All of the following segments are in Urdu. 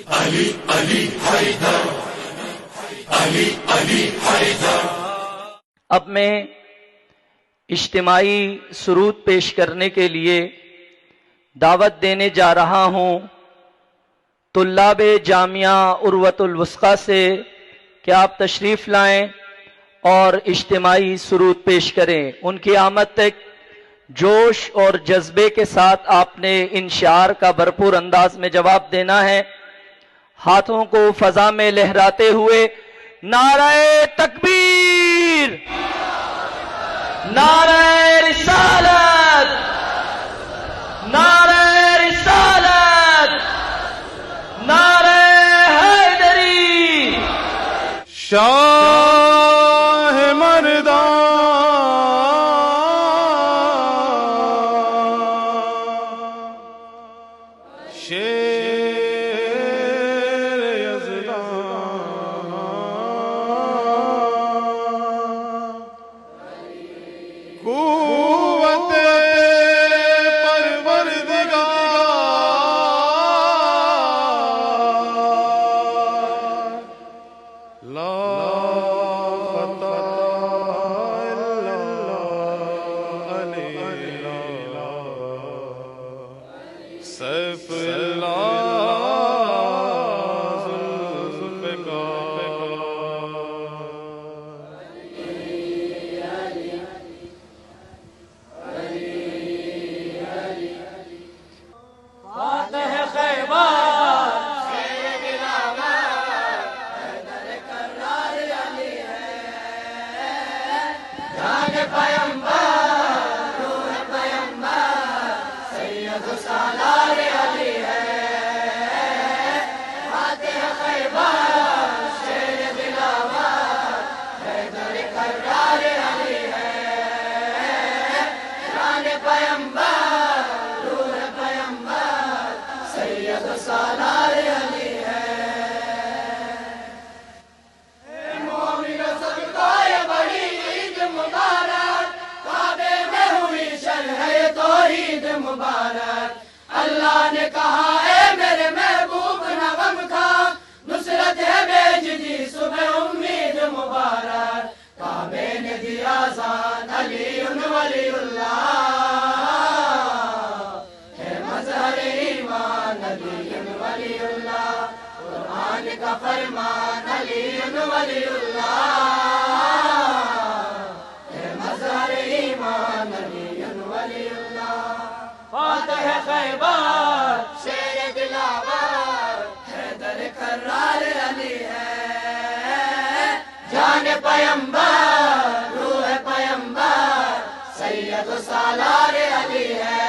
علی علی حیدر، علی علی حیدر۔ اب میں اجتماعی سرود پیش کرنے کے لیے دعوت دینے جا رہا ہوں طلاب جامعہ عروۃ الوثقیٰ سے کہ آپ تشریف لائیں اور اجتماعی سرود پیش کریں۔ ان کی آمد تک جوش اور جذبے کے ساتھ آپ نے ان شعار کا بھرپور انداز میں جواب دینا ہے۔ ہاتھوں کو فضا میں لہراتے ہوئے نعرہ تکبیر، نعرہ رسالت، نعرہ رسالت، نعرہ حیدری۔ شاہ مردان شیر یزدان قوت پروردگار لا سیف اللہ ذوالفقار۔ فاتح خیبر اللہ نے کہا اے میرے محبوب نہ غم کھا، نصرت ہے بیج دی صبح امید مبارک، کعبے نے دیا ذات علی ولی اللہ، ہے مظہر ایمان علی ولی اللہ، قرآن کا فرمان علی ولی اللہ، ہے مظہر ایمان علی ولی اللہ۔ فاتح خیبر شیر دلاور حیدر کرار علی ہے، جان پیمبر روح پیمبر سید و سالار علی ہے۔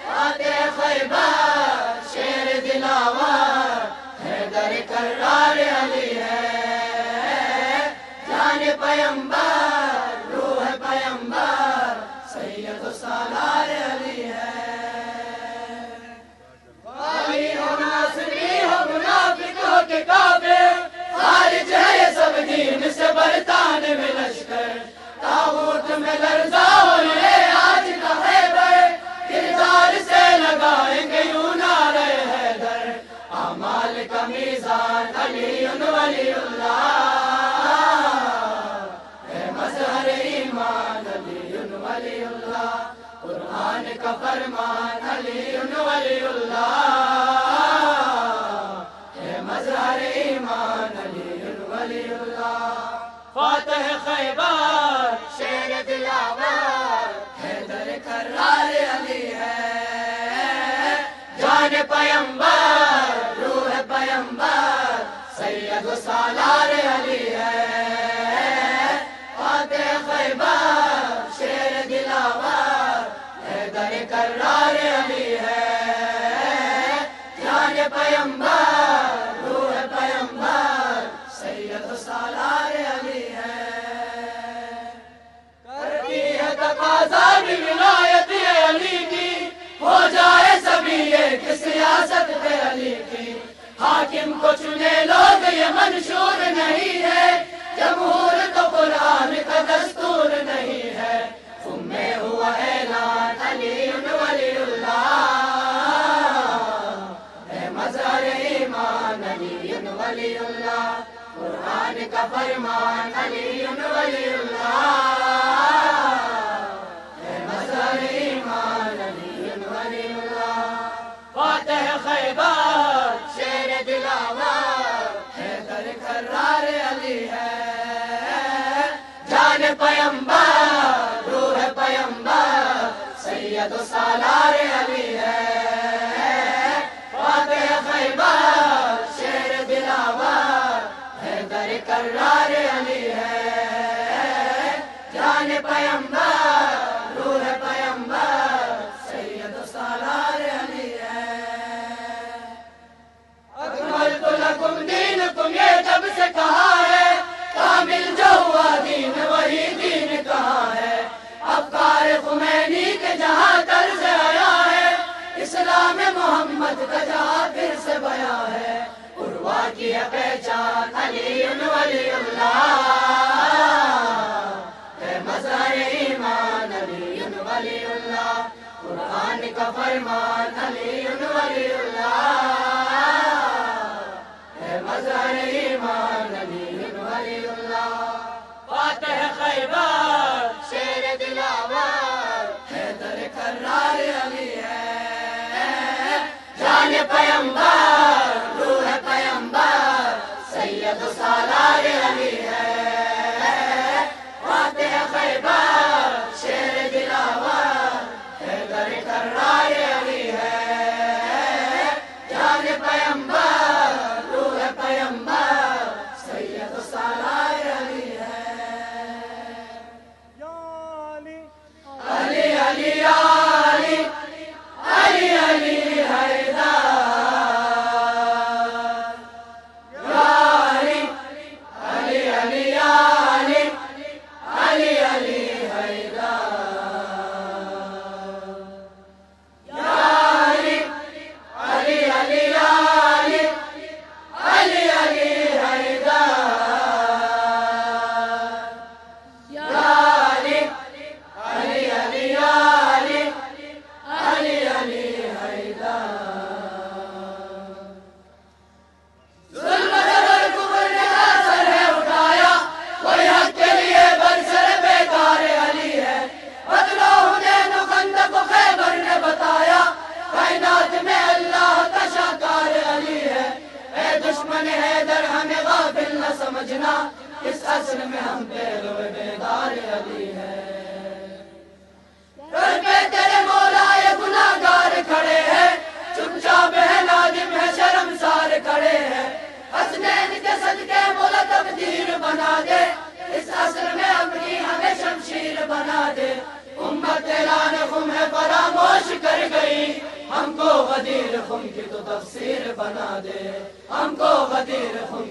فاتح خیبر شیر دلاور حیدر کرار علی ہے، جان پیمبر روح پیمبر سید و سالار علی ہے۔ والی ہو ناصری ہو منافق ہو کہ کافر، خارج ہے یہ سب دین سے برتان میں لشکر، تاغوت میں لرزا ہو یہ آج کا خیبر، کردار سے لگائیں گے یوں نعرہ حیدر، اعمال کا میزان علی ولی اللہ، ہے مظہر ایمان علی ولی اللہ، قرآن کا فرمان علی ولی اللہ، ہے مظہر ایمان علی ولی اللہ۔ فاتح خیبر شیر دلاور حیدر کرار علی ہے، جان پیمبر روح پیمبر سید و سالار علی ہے۔ فاتح خیبر شیر دلاور حیدر کرار علی ہے، جان پیمبر روح پیمبر سید و سالار علی ہے۔ کرتی ہے تقاضا بھی ولایت علی کی، ہو جائے سبھی ایک سیاست علی کی، حاکم کو چنے لوگ یہ منشور نہیں ہے، جمہور تو قرآن کا دستور نہیں ہے، تم میں ہوا اعلان علی ولی اللہ، ہے مظہر مظہر ایمان علی ولی اللہ قرآن کا فرمان علی ولی اللہ ہے مظہر ایمان علی ولی اللہ فاتح خیبر شیر دلاور حیدر کرار علی ہے جان پیمبر روح پیمبر سید و سالار علی ہے فاتح خیبر شیر دلاور حیدر کرار علی ہے جان پیمبر روح پیمبر سید و سالار علی ہے اکملت لکم دینکم یہ جب سے کہا ہے کامل جو ہوا دین وہی دین کہاں ہے افکار خمینی کے جہاں طرز آیا ہے اسلام محمد کا جہاں پھر سے بیاں ہے عروہ کی ہے پہچان علی ولی اللہ ہے مظہر ایمان علی ولی اللہ قرآن کا فرمان علی ولی اللہ ہے مظہر ایمان علی ولی اللہ فاتح خیبر شیر دلاور حیدر کرار علی ہے جان پیمبر روح پیمبر سید و سالار علی ہے فاتح خیبر شیر دلاور حیدر کرار علی ہے جان پیمبر روح پیمبر سید و سالار علی ہے علی علی علی علی علی حیدر علی علی علی علی علی علی حیدر علی علی علی علی علی علی حیدر علی علی علی علی علی علی حیدر ظلم جبر کفر نے سر ہے اٹھایا کوئی حق کے لیے برسر بیکار علی ہے بدلو حنین و خندق و خیبر نے بتایا کائنات میں اللہ کا شاکار علی ہے اے دشمن حیدر ہمیں غافل نہ سمجھنا اس عصر میں ہم پہلو بیدار علی ہے در پہ تیرے مولا یہ گناہگار کھڑے ہیں چپ چاپ ہے نادم ہے شرمسار کھڑے ہیں حسنین کے صدقے مولا تقدیر بنا دے اس عصر میں اپنی ہمیں شمشیر بنا دے امت اعلان خم ہے فراموش کر گئی ہم کو غدیر خم کی تو تفسیر بنا دے ہم کو غدیر خم